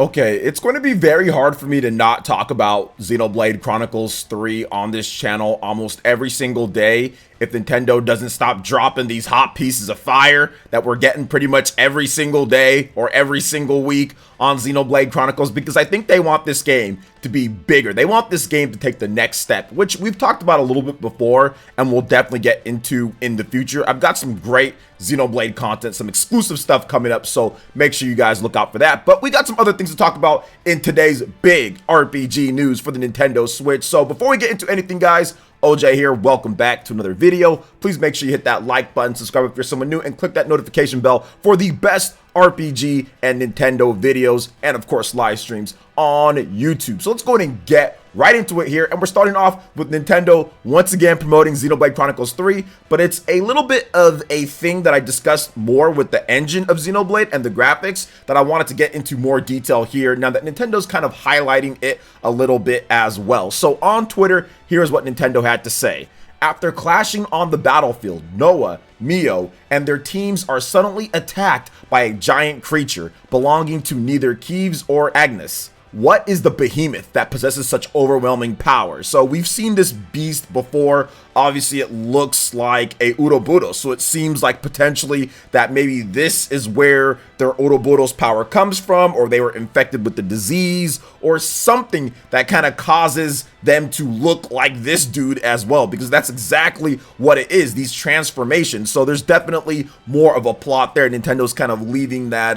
Okay, it's going to be very hard for me to not talk about Xenoblade Chronicles 3 on this channel almost every single day if Nintendo doesn't stop dropping these hot pieces of fire that we're getting pretty much every single day or every single week on Xenoblade Chronicles, because I think they want this game to be bigger. They want this game to take the next step, which we've talked about a little bit before and we'll definitely get into in the future. I've got some great Xenoblade content, some exclusive stuff coming up, so make sure you guys look out for that. But we got some other things to talk about in today's big RPG news for the Nintendo Switch. So before we get into anything, guys, OJ here, welcome back to another video. Please make sure you hit that like button, subscribe if you're someone new, and click that notification bell for the best RPG and Nintendo videos, and of course live streams on YouTube. So let's go ahead and get right into it here, and we're starting off with Nintendo once again promoting Xenoblade Chronicles 3, but it's a little bit of a thing that I discussed more with the engine of Xenoblade and the graphics that I wanted to get into more detail here now that Nintendo's kind of highlighting it a little bit as well. So on Twitter, here's what Nintendo had to say. After clashing on the battlefield, Noah, Mio, and their teams are suddenly attacked by a giant creature belonging to neither Kieves or Agnes. What is the behemoth that possesses such overwhelming power? So we've seen this beast before. Obviously it looks like a Uroboros, so it seems like potentially that maybe this is where their Uroboros power comes from, or they were infected with the disease or something that kind of causes them to look like this dude as well, because that's exactly what it is, these transformations. So there's definitely more of a plot there. Nintendo's kind of leaving that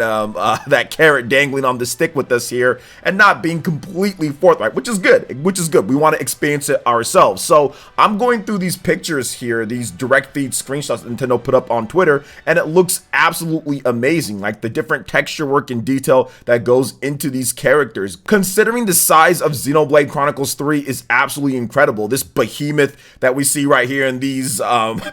that carrot dangling on the stick with us here and not being completely forthright, which is good. We want to experience it ourselves. So I'm going through these pictures here, these direct feed screenshots that Nintendo put up on Twitter, and it looks absolutely amazing, like the different texture work and detail that goes into these characters. Considering the size of Xenoblade Chronicles 3 is absolutely incredible. This behemoth that we see right here and these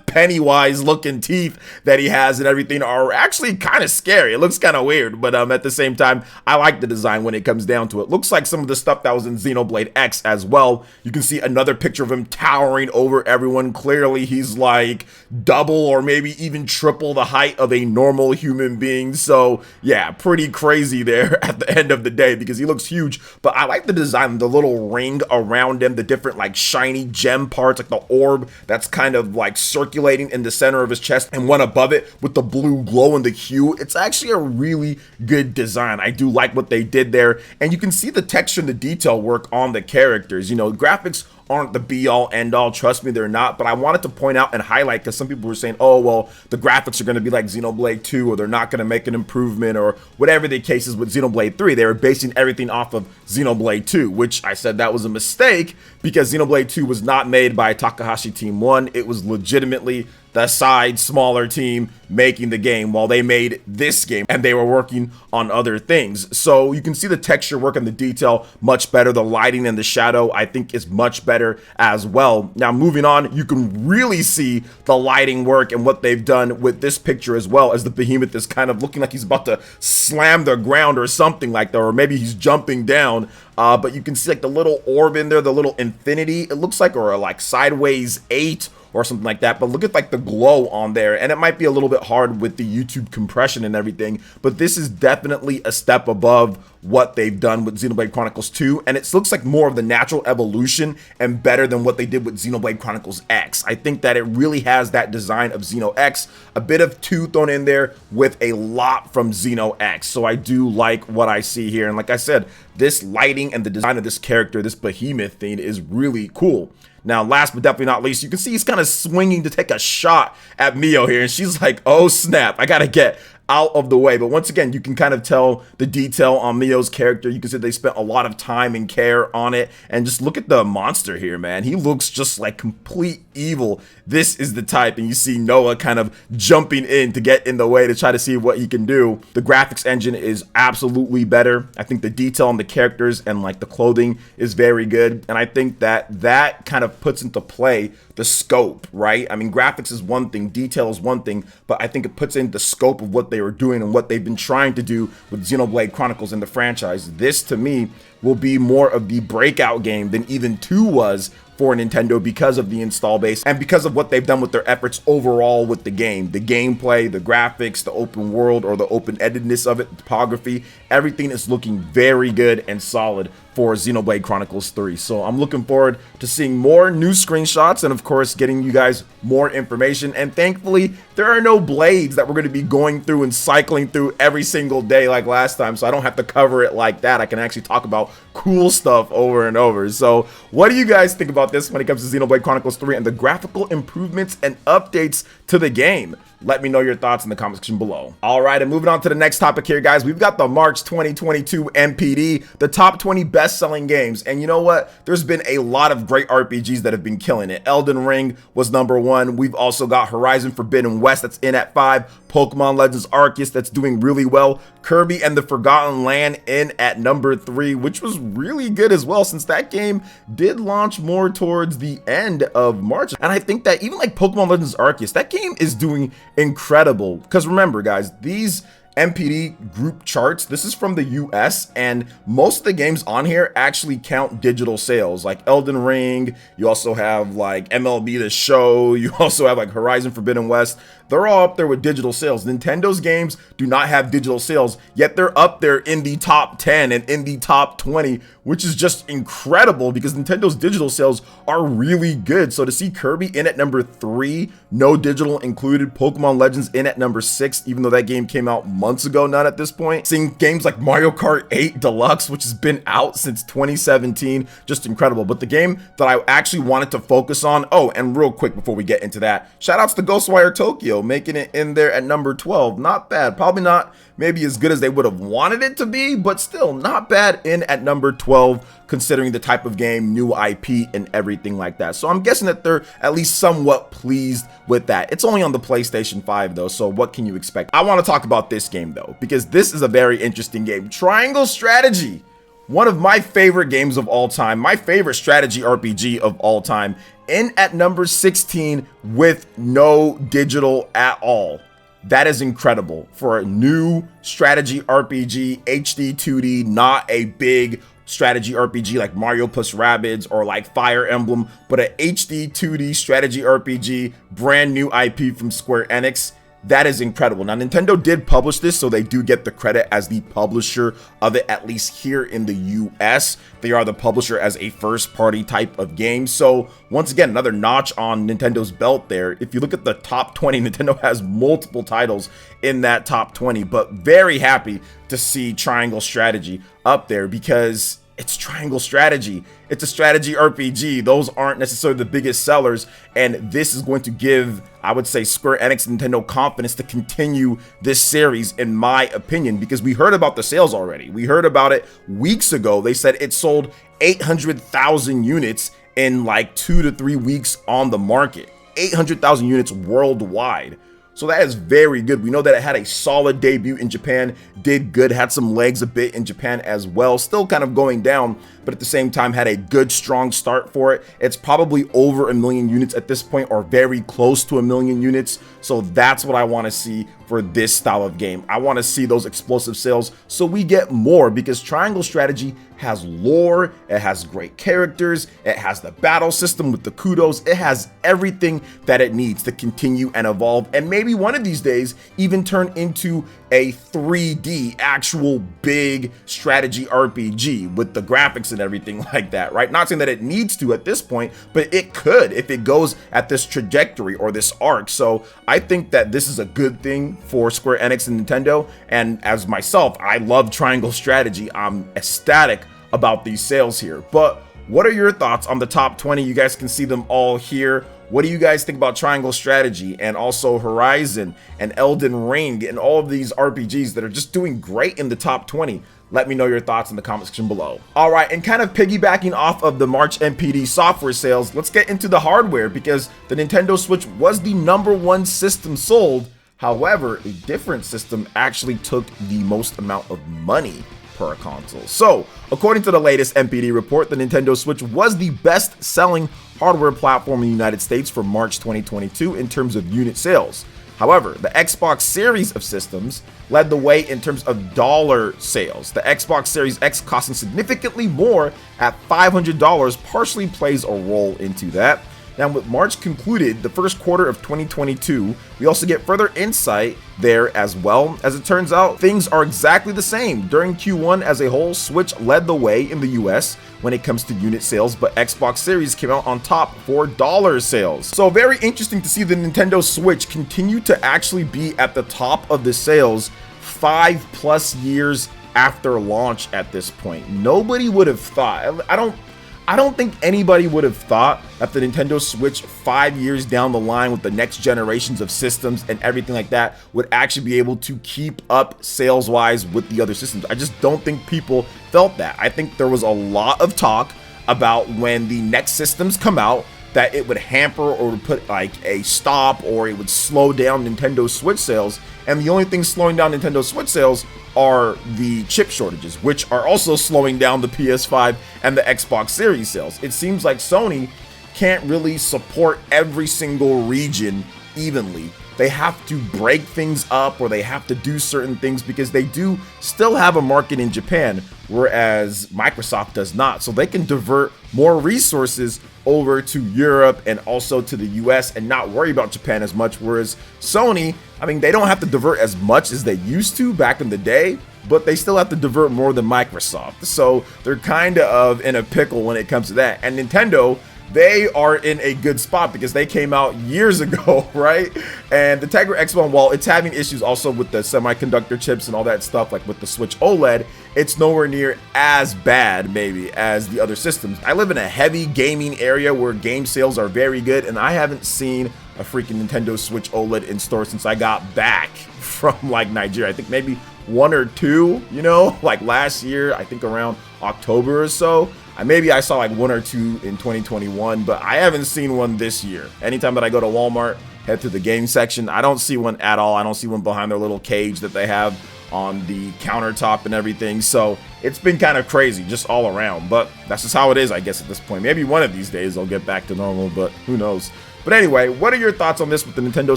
Pennywise looking teeth that he has and everything are actually kind of scary. It looks kind of weird, but at the same time, I like the design when it comes down to it. Looks like some of the stuff that was in Xenoblade X as well. You can see another picture of him towering over everyone. Clearly he's like double or maybe even triple the height of a normal human being. So yeah, pretty crazy there at the end of the day because he looks huge. But I like the design, the little ring around him, the different like shiny gem parts, like the orb that's kind of like circulating in the center of his chest, and one above it with the blue glow and the hue. It's actually a really good design. I do like what they did there, and you can see the texture and the detail work on the characters. You know, graphics aren't the be-all end-all, trust me, they're not, but I wanted to point out and highlight because some people were saying, oh well, the graphics are going to be like Xenoblade 2, or they're not going to make an improvement, or whatever the case is with Xenoblade 3. They were basing everything off of Xenoblade 2, which I said that was a mistake because Xenoblade 2 was not made by Takahashi Team 1. It was legitimately the side smaller team making the game while they made this game, and they were working on other things. So you can see the texture work and the detail much better. The lighting and the shadow I think is much better as well. Now moving on, you can really see the lighting work and what they've done with this picture as well, as the behemoth is kind of looking like he's about to slam the ground or something like that, or maybe he's jumping down. But you can see like the little orb in there, the little infinity, it looks like, or like sideways 8 or something like that. But look at like the glow on there, and it might be a little bit hard with the YouTube compression and everything, but this is definitely a step above what they've done with Xenoblade Chronicles 2, and it looks like more of the natural evolution and better than what they did with Xenoblade Chronicles X. I think that it really has that design of Xeno X, a bit of 2 thrown in there with a lot from Xeno X. So I do like what I see here, and like I said, this lighting and the design of this character, this behemoth thing, is really cool. Now, last but definitely not least, you can see he's kind of swinging to take a shot at Mio here, and she's like, oh snap, I gotta get out of the way. But once again, you can kind of tell the detail on Mio's character. You can see they spent a lot of time and care on it, and just look at the monster here, man. He looks just like complete evil. This is the type, and you see Noah kind of jumping in to get in the way to try to see what he can do. The graphics engine is absolutely better. I think the detail on the characters and like the clothing is very good, and I think that that kind of puts into play the scope, right? I mean, graphics is one thing, detail is one thing, but I think it puts in the scope of what they were doing and what they've been trying to do with Xenoblade Chronicles in the franchise. This, to me, will be more of the breakout game than even 2 was for Nintendo because of the install base and because of what they've done with their efforts overall with the game. The gameplay, the graphics, the open world or the open-endedness of it, the topography, everything is looking very good and solid for Xenoblade Chronicles 3. So I'm looking forward to seeing more new screenshots and of course getting you guys more information. And thankfully there are no blades that we're going to be going through and cycling through every single day like last time, so I don't have to cover it like that. I can actually talk about cool stuff over and over. So what do you guys think about this when it comes to Xenoblade Chronicles 3 and the graphical improvements and updates to the game? Let me know your thoughts in the comment section below. All right, and moving on to the next topic here, guys. We've got the March 2022 MPD, the top 20 best-selling games. And you know what? There's been a lot of great RPGs that have been killing it. Elden Ring was #1. We've also got Horizon Forbidden West that's in at 5. Pokemon Legends Arceus that's doing really well. Kirby and the Forgotten Land in at #3, which was really good as well since that game did launch more towards the end of March. And I think that even like Pokemon Legends Arceus, that game is doing incredible. Because remember, guys, these MPD group charts, this is from the US, and most of the games on here actually count digital sales. Like Elden Ring, you also have like MLB The Show, you also have like Horizon Forbidden West. They're all up there with digital sales. Nintendo's games do not have digital sales, yet they're up there in the top 10 and in the top 20, which is just incredible because Nintendo's digital sales are really good. So to see Kirby in at #3, no digital included, Pokemon Legends in at #6, even though that game came out months ago, not at this point. Seeing games like Mario Kart 8 Deluxe, which has been out since 2017, just incredible. But the game that I actually wanted to focus on, oh, and real quick before we get into that, shout outs to Ghostwire Tokyo, making it in there at #12. Not bad. Probably not maybe as good as they would have wanted it to be, but still not bad in at #12, considering the type of game, new IP and everything like that. So I'm guessing that they're at least somewhat pleased with that. It's only on the PlayStation 5 though, so what can you expect? I want to talk about this game though, because this is a very interesting game. Triangle Strategy, one of my favorite games of all time, my favorite strategy RPG of all time, in at #16 with no digital at all. That is incredible for a new strategy RPG, HD 2D, not a big strategy RPG like Mario plus Rabbids or like Fire Emblem, but a HD 2D strategy RPG, brand new IP from Square Enix. That is incredible. Now, Nintendo did publish this, so they do get the credit as the publisher of it, at least here in the US. They are the publisher as a first-party type of game. So, once again, another notch on Nintendo's belt there. If you look at the top 20, Nintendo has multiple titles in that top 20, but very happy to see Triangle Strategy up there because it's Triangle Strategy. It's a strategy RPG. Those aren't necessarily the biggest sellers, and this is going to give, I would say, Square Enix and Nintendo confidence to continue this series, in my opinion, because we heard about the sales already. We heard about it weeks ago. They said it sold 800,000 units in like 2 to 3 weeks on the market. 800,000 units worldwide. So that is very good. We know that it had a solid debut in Japan, did good, had some legs a bit in Japan as well, still kind of going down, but at the same time had a good, strong start for it. It's probably over 1 million units at this point, or very close to 1 million units. So that's what I want to see for this style of game. I want to see those explosive sales so we get more, because Triangle Strategy has lore, it has great characters, it has the battle system with the kudos, it has everything that it needs to continue and evolve, and maybe one of these days even turn into a 3D actual big strategy RPG with the graphics and everything like that, right? Not saying that it needs to at this point, but it could if it goes at this trajectory or this arc. So I think that this is a good thing for Square Enix and Nintendo, and as myself, I love Triangle Strategy. I'm ecstatic about these sales here. But what are your thoughts on the top 20? You guys can see them all here. What do you guys think about Triangle Strategy and also Horizon and Elden Ring and all of these RPGs that are just doing great in the top 20? Let me know your thoughts in the comment section below. All right, and kind of piggybacking off of the March MPD software sales, let's get into the hardware, because the Nintendo Switch was the #1 system sold. However, a different system actually took the most amount of money per console. So, according to the latest MPD report, the Nintendo Switch was the best-selling hardware platform in the United States for March 2022 in terms of unit sales. However, the Xbox Series of systems led the way in terms of dollar sales. The Xbox Series X costing significantly more at $500 partially plays a role into that. Now, with March concluded, the first quarter of 2022, we also get further insight there as well. As it turns out, things are exactly the same. During Q1 as a whole, Switch led the way in the US when it comes to unit sales, but Xbox Series came out on top for dollar sales. So very interesting to see the Nintendo Switch continue to actually be at the top of the sales 5+ years after launch at this point. Nobody would have thought, I don't think anybody would have thought that the Nintendo Switch 5 years down the line with the next generations of systems and everything like that would actually be able to keep up sales-wise with the other systems. I just don't think people felt that. I think there was a lot of talk about when the next systems come out that it would hamper or would put like a stop or it would slow down Nintendo Switch sales. And the only thing slowing down Nintendo Switch sales are the chip shortages, which are also slowing down the PS5 and the Xbox Series sales. It seems like Sony can't really support every single region evenly. They have to break things up or they have to do certain things because they do still have a market in Japan, whereas Microsoft does not. So they can divert more resources over to Europe and also to the US and not worry about Japan as much. Whereas Sony, I mean, they don't have to divert as much as they used to back in the day, but they still have to divert more than Microsoft. So they're kind of in a pickle when it comes to that. And Nintendo, they are in a good spot because they came out years ago, right? And the Tegra X1, while it's having issues also with the semiconductor chips and all that stuff, like with the Switch OLED, it's nowhere near as bad, maybe, as the other systems. I live in a heavy gaming area where game sales are very good, and I haven't seen a freaking Nintendo Switch OLED in store since I got back from, like, Nigeria. I think maybe one or two, you know, like last year, I think around October or so. Maybe I saw like one or two in 2021, but I haven't seen one this year. Anytime that I go to Walmart, head to the game section, I don't see one at all. I don't see one behind their little cage that they have on the countertop and everything. So it's been kind of crazy just all around, but that's just how it is, I guess, at this point. Maybe one of these days they'll get back to normal, but who knows? But anyway, what are your thoughts on this with the Nintendo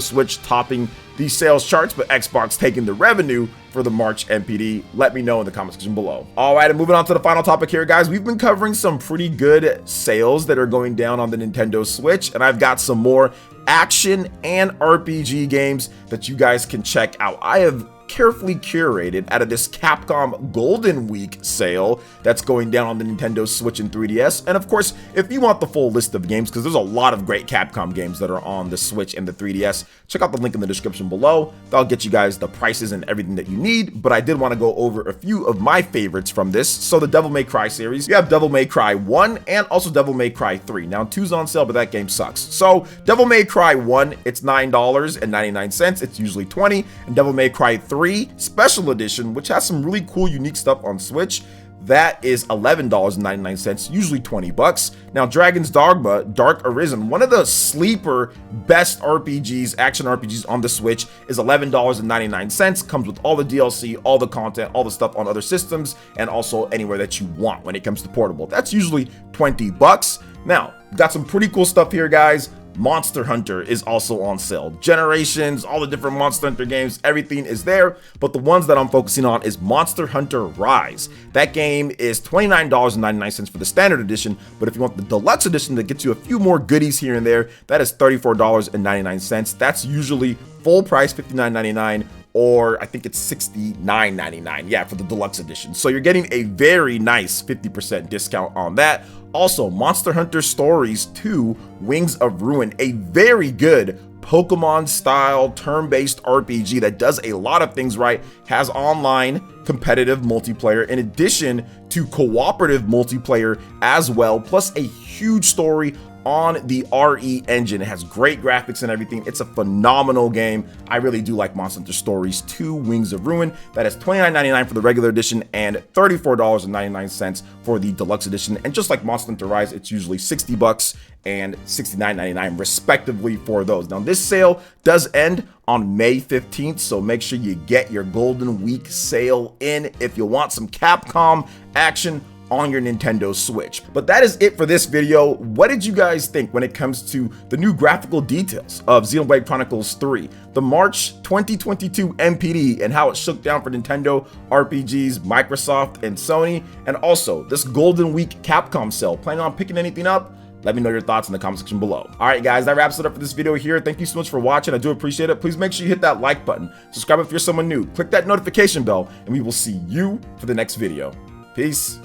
Switch topping the sales charts, but Xbox taking the revenue for the March NPD? Let me know in the comment section below. All right, and moving on to the final topic here, guys. We've been covering some pretty good sales that are going down on the Nintendo Switch, and I've got some more action and RPG games that you guys can check out. I have carefully curated out of this Capcom Golden Week sale that's going down on the Nintendo Switch and 3DS. And of course, if you want the full list of games, because there's a lot of great Capcom games that are on the Switch and the 3DS, check out the link in the description below. That'll get you guys the prices and everything that you need. But I did want to go over a few of my favorites from this. So the Devil May Cry series, you have Devil May Cry 1 and also Devil May Cry 3. Now 2's on sale, but that game sucks. So Devil May Cry 1, it's $9.99. It's usually $20. And Devil May Cry 3 Special Edition, which has some really cool, unique stuff on Switch, that is $11.99, usually $20. Now, Dragon's Dogma Dark Arisen, one of the sleeper best RPGs, action RPGs on the Switch, is $11.99. Comes with all the DLC, all the content, all the stuff on other systems, and also anywhere that you want when it comes to portable. That's usually $20. Now, got some pretty cool stuff here, guys. Monster Hunter is also on sale. Generations, all the different Monster Hunter games, everything is there, but the ones that I'm focusing on is Monster Hunter Rise. That game is $29.99 for the standard edition, but if you want the deluxe edition that gets you a few more goodies here and there, that is $34.99. That's usually full price, $59.99, or I think it's $69.99, yeah, for the deluxe edition. So you're getting a very nice 50% discount on that. Also, Monster Hunter Stories 2 Wings of Ruin, a very good Pokemon-style turn-based RPG that does a lot of things right, has online competitive multiplayer in addition to cooperative multiplayer as well, plus a huge story on the RE engine. It has great graphics and everything. It's a phenomenal game. I really do like Monster Hunter Stories 2 Wings of Ruin. That is $29.99 for the regular edition and $34.99 for the deluxe edition. And just like Monster Hunter Rise, it's usually $60 and $69.99 respectively for those. Now, this sale does end on May 15th, so make sure you get your Golden Week sale in if you want some Capcom action on your Nintendo Switch. But that is it for this video. What did you guys think when it comes to the new graphical details of Xenoblade Chronicles 3, the March 2022 MPD, and how it shook down for Nintendo, RPGs, Microsoft, and Sony, and also this Golden Week Capcom sale? Planning on picking anything up? Let me know your thoughts in the comment section below. All right, guys, that wraps it up for this video here. Thank you so much for watching. I do appreciate it. Please make sure you hit that like button. Subscribe if you're someone new. Click that notification bell, and we will see you for the next video. Peace.